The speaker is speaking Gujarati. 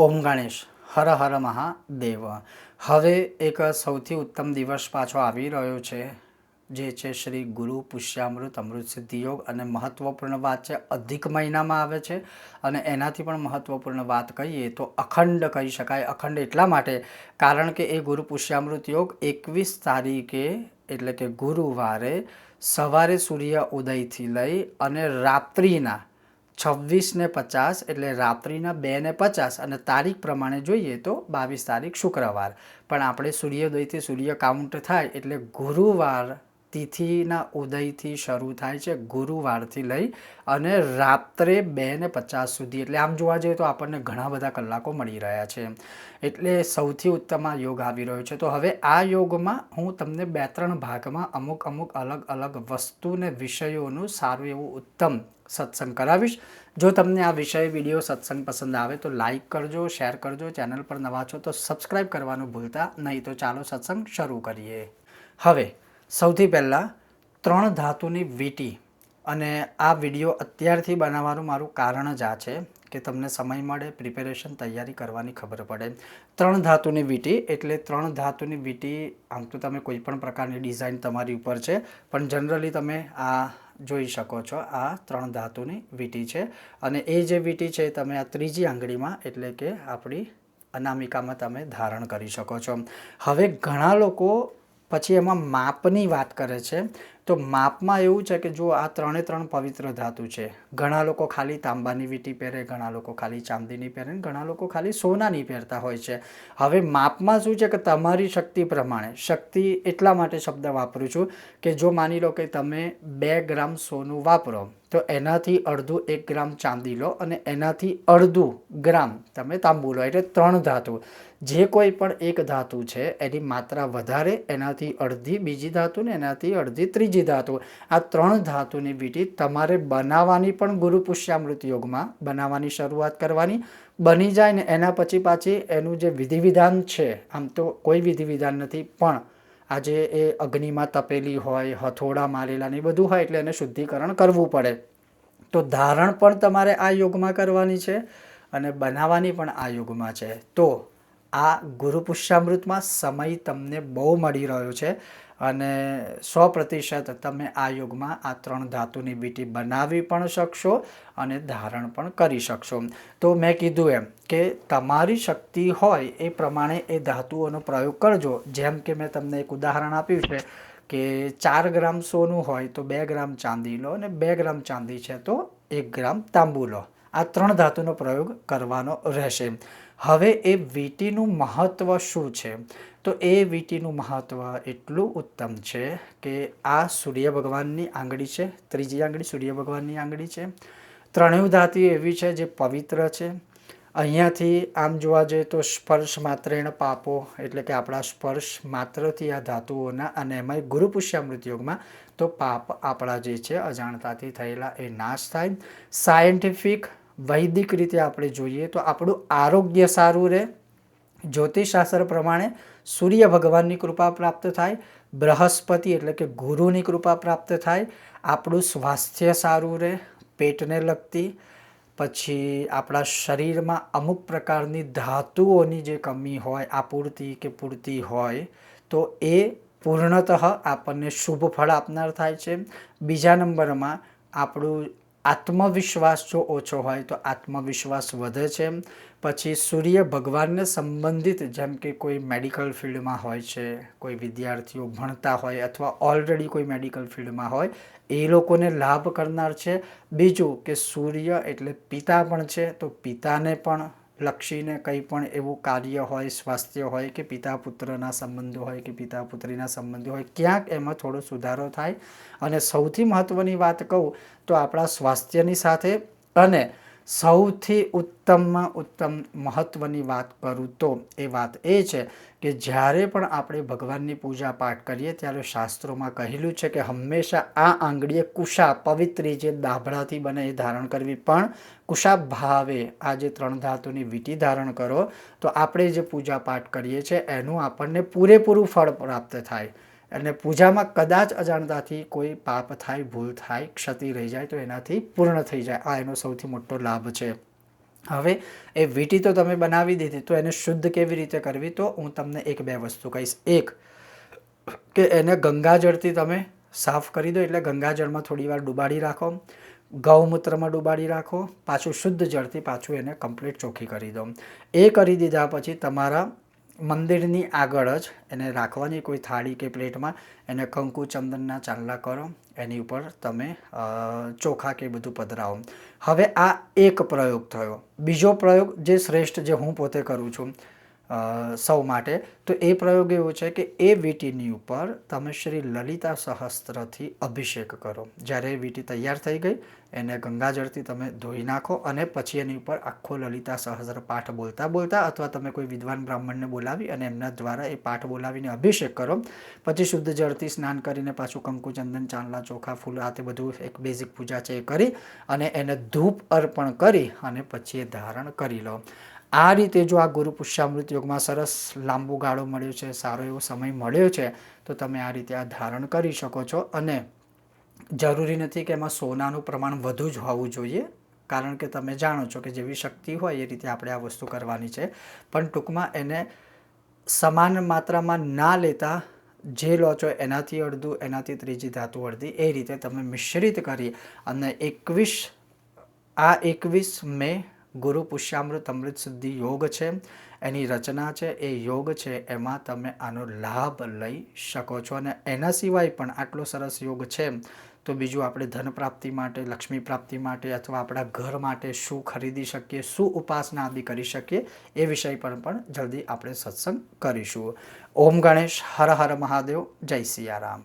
ઓમ ગણેશ હર હર મહાદેવ। હવે એક સૌથી ઉત્તમ દિવસ પાછો આવી રહ્યો છે, જે છે શ્રી ગુરુ પુષ્યામૃત અમૃત સિદ્ધિ યોગ। અને મહત્વપૂર્ણ વાત છે, અધિક મહિનામાં આવે છે અને એનાથી પણ મહત્વપૂર્ણ વાત કહીએ તો અખંડ કહી શકાય। અખંડ એટલા માટે કારણ કે એ ગુરુ પુષ્યામૃત યોગ 21 તારીખે એટલે કે ગુરુવારે સવારે સૂર્ય ઉદયથી લઈ અને રાત્રિના 26:50 એટલે રાત્રિના 2:50 અને તારીખ પ્રમાણે જોઈએ તો 22 તારીખ શુક્રવાર, પણ આપણે સૂર્યોદયથી સૂર્ય કાઉન્ટ થાય એટલે ગુરુવાર તિથિના ઉદયથી શરૂ થાય છે, ગુરુવારથી લઈ અને રાત્રે 2:50 સુધી। એટલે આમ જોવા જઈએ તો આપણને ઘણા બધા કલાકો મળી રહ્યા છે, એટલે સૌથી ઉત્તમ આ યોગ આવી રહ્યો છે। તો હવે આ યોગમાં હું તમને 2-3 ભાગમાં અમુક અલગ અલગ વસ્તુને વિષયોનું સારું એવું ઉત્તમ સત્સંગ કરાવીશ। જો તમને આ વિષય વિડીયો સત્સંગ પસંદ આવે તો લાઈક કરજો, શેર કરજો, ચેનલ પર નવા છો તો સબસ્ક્રાઈબ કરવાનું ભૂલતા નહીં। તો ચાલો સત્સંગ શરૂ કરીએ। હવે સૌથી પહેલાં 3 ધાતુની વીંટી, અને આ વિડીયો અત્યારથી બનાવવાનું મારું કારણ જ આ છે કે તમને સમય મળે, પ્રિપેરેશન તૈયારી કરવાની ખબર પડે। 3 ધાતુની વીંટી એટલે 3 ધાતુની વીંટી, આમ તો તમે કોઈ પણ પ્રકારની ડિઝાઇન તમારી ઉપર છે, પણ જનરલી તમે આ જોઈ શકો છો, આ 3 ધાતુની વીંટી છે। અને એ જે વીંટી છે તમે આ ત્રીજી આંગળીમાં એટલે કે આપણી અનામિકામાં તમે ધારણ કરી શકો છો। હવે ઘણા લોકો પછી એમાં માપની વાત કરે છે, તો માપમાં એવું છે કે જો આ 3 પવિત્ર ધાતુ છે, ઘણા લોકો ખાલી તાંબાની વીંટી પહેરે, ઘણા લોકો ખાલી ચાંદીની પહેરે, ઘણા લોકો ખાલી સોનાની પહેરતા હોય છે। હવે માપમાં શું છે કે તમારી શક્તિ પ્રમાણે, શક્તિ એટલા માટે શબ્દ વાપરું છું કે જો માની લો કે તમે 2 ગ્રામ સોનું વાપરો તો એનાથી અડધું 1 ગ્રામ ચાંદી લો અને એનાથી અડધું ગ્રામ તમે તાંબુ લો, એટલે 3 ધાતુ। જે કોઈ પણ એક ધાતુ છે એની માત્રા વધારે, એનાથી અડધી બીજી ધાતુ ને એનાથી અડધી ત્રીજી ધાતુ। આ 3 ધાતુની વીંટી તમારે બનાવવાની પણ ગુરુ પુષ્યામૃત યોગમાં બનાવવાની શરૂઆત કરવાની। બની જાય ને એના પછી પાછી એનું જે વિધિ વિધાન છે, આમ તો કોઈ વિધિ વિધાન નથી, પણ આજે એ અગ્નિમાં તપેલી હોય, હથોડા મારેલા ને બધું હોય એટલે એને શુદ્ધિકરણ કરવું પડે। તો ધારણ પણ તમારે આ યોગમાં કરવાની છે અને બનાવવાની પણ આ યોગમાં છે। તો આ ગુરુ પુષ્યામૃતમાં સમય તમને બહુ મળી રહ્યો છે અને 100% તમે આ યોગમાં આ 3 ધાતુની વીંટી બનાવી પણ શકશો અને ધારણ પણ કરી શકશો। તો મેં કીધું એમ કે તમારી શક્તિ હોય એ પ્રમાણે એ ધાતુઓનો પ્રયોગ કરજો। જેમ કે મેં તમને એક ઉદાહરણ આપ્યું છે કે 4 ગ્રામ સોનું હોય તો 2 ગ્રામ ચાંદી લો, અને 2 ગ્રામ ચાંદી છે તો 1 ગ્રામ તાંબુ લો। આ 3 ધાતુનો પ્રયોગ કરવાનો રહેશે। હવે એ વીંટીનું મહત્ત્વ શું છે? તો એ વીંટીનું મહત્ત્વ એટલું ઉત્તમ છે કે આ સૂર્ય ભગવાનની આંગળી છે, ત્રીજી આંગળી સૂર્ય ભગવાનની આંગળી છે। ત્રણેય ધાતુ એવી છે જે પવિત્ર છે। અહીંયાથી આમ જોવા જઈએ તો સ્પર્શ માત્રેણ પાપો, એટલે કે આપણા સ્પર્શ માત્રથી આ ધાતુઓના, અને એમાંય ગુરુ પુષ્યામૃત યોગમાં તો પાપ આપણા જે છે અજાણતાથી થયેલા એ નાશ થાય। સાયન્ટિફિક વૈદિક રીતે આપણે જોઈએ તો આપણું આરોગ્ય સારું રહે, જ્યોતિષશાસ્ત્ર પ્રમાણે સૂર્ય ભગવાનની કૃપા પ્રાપ્ત થાય, બૃહસ્પતિ એટલે કે ગુરુની કૃપા પ્રાપ્ત થાય, આપણું સ્વાસ્થ્ય સારું રહે, પેટને લગતી, પછી આપણા શરીરમાં અમુક પ્રકારની ધાતુઓની જે કમી હોય, આપૂર્તિ કે પૂર્તિ હોય તો એ પૂર્ણતઃ આપણને શુભ ફળ આપનાર થાય છે। બીજા નંબરમાં આપણું આત્મવિશ્વાસ જો ઓછો હોય તો આત્મવિશ્વાસ વધે છે। પછી સૂર્ય ભગવાનને સંબંધિત, જેમ કે કોઈ મેડિકલ ફિલ્ડમાં હોય છે, કોઈ વિદ્યાર્થીઓ ભણતા હોય અથવા ઓલરેડી કોઈ મેડિકલ ફિલ્ડમાં હોય, એ લોકોને લાભ કરનાર છે। બીજું કે સૂર્ય એટલે પિતા પણ છે, તો પિતાને પણ લક્ષીને કંઈ પણ એવું કાર્ય હોય, સ્વાસ્થ્ય હોય કે પિતા પુત્રના સંબંધો હોય કે પિતા પુત્રીના સંબંધો હોય, ક્યાંક એમાં થોડો સુધારો થાય। અને સૌથી મહત્ત્વની વાત કહું તો આપણા સ્વાસ્થ્યની સાથે, અને સૌથી ઉત્તમમાં ઉત્તમ મહત્ત્વની વાત કરું તો એ વાત એ છે કે જ્યારે પણ આપણે ભગવાનની પૂજા પાઠ કરીએ ત્યારે શાસ્ત્રોમાં કહેલું છે કે હંમેશા આ આંગળીએ કુશા પવિત્રી જે દાભડાથી બને એ ધારણ કરવી, પણ કુશા ભાવે આ જે 3 ધાતુની વીંટી ધારણ કરો તો આપણે જે પૂજા પાઠ કરીએ છીએ એનું આપણને પૂરેપૂરું ફળ પ્રાપ્ત થાય। અને પૂજામાં કદાચ અજાણતાથી કોઈ પાપ થાય, ભૂલ થાય, ક્ષતિ રહી જાય તો એનાથી પૂર્ણ થઈ જાય। આ એનો સૌથી મોટો લાભ છે। હવે એ વીંટી તો તમે બનાવી દીધી, તો એને શુદ્ધ કેવી રીતે કરવી? તો હું તમને એક બે વસ્તુ કહીશ. એક કે એને ગંગાજળથી તમે સાફ કરી દો, એટલે ગંગાજળમાં થોડી વાર ડુબાડી રાખો, ગૌમૂત્રમાં ડુબાડી રાખો, પાછું શુદ્ધ જળથી પાછું એને કમ્પ્લીટ ચોખ્ખી કરી દો. એ કરી દીધા પછી તમારા મંદિરની આગળ જ એને રાખવાની કોઈ થાળી કે પ્લેટમાં, એને કંકુ ચંદનના ચાંદલા કરો, એની ઉપર તમે ચોખા કે બધું પધરાવો. હવે આ એક પ્રયોગ થયો. બીજો પ્રયોગ જે શ્રેષ્ઠ, જે હું પોતે કરું છું સૌ માટે, તો એ પ્રયોગ એવો છે કે એ વીંટીની ઉપર તમે શ્રી લલિતા સહસ્ત્રથી અભિષેક કરો. જ્યારે એ વીંટી તૈયાર થઈ ગઈ, એને ગંગાજળથી તમે ધોઈ નાખો અને પછી એની ઉપર આખો લલિતા સહસ્ત્ર પાઠ બોલતા બોલતા, અથવા તમે કોઈ વિદ્વાન બ્રાહ્મણને બોલાવી અને એમના દ્વારા એ પાઠ બોલાવીને અભિષેક કરો. પછી શુદ્ધ જળથી સ્નાન કરીને પાછું કંકુ ચંદન ચાંદલા ચોખા ફૂલ આ તે બધું એક બેઝિક પૂજા છે એ કરી અને એને ધૂપ અર્પણ કરી અને પછી એ ધારણ કરી લો. આ રીતે જો આ ગુરુ પુષ્યામૃત યોગમાં સરસ લાંબો ગાળો મળ્યો છે, સારો એવો સમય મળ્યો છે, તો તમે આ રીતે આ ધારણ કરી શકો છો. અને જરૂરી નથી કે એમાં સોનાનું પ્રમાણ વધુ જ હોવું જોઈએ, કારણ કે તમે જાણો છો કે જેવી શક્તિ હોય એ રીતે આપણે આ વસ્તુ કરવાની છે. પણ ટૂંકમાં એને સમાન માત્રામાં ના લેતા, જે લો છો એનાથી અડધું, એનાથી ત્રીજી ધાતુ અડધી, એ રીતે તમે મિશ્રિત કરી અને 21 મે ગુરુ પુષ્યામૃત અમૃત સિદ્ધિ યોગ છે, એની રચના છે, એ યોગ છે, એમાં તમે આનો લાભ લઈ શકો છો. અને એના સિવાય પણ આટલો સરસ યોગ છે, તો બીજું આપણે ધન પ્રાપ્તિ માટે, લક્ષ્મી પ્રાપ્તિ માટે અથવા આપણા ઘર માટે શું ખરીદી શકીએ, શું ઉપાસના આદિ કરી શકીએ, એ વિષય પર પણ જલ્દી આપણે સત્સંગ કરીશું. ઓમ ગણેશ, હર હર મહાદેવ, જય સિયારામ.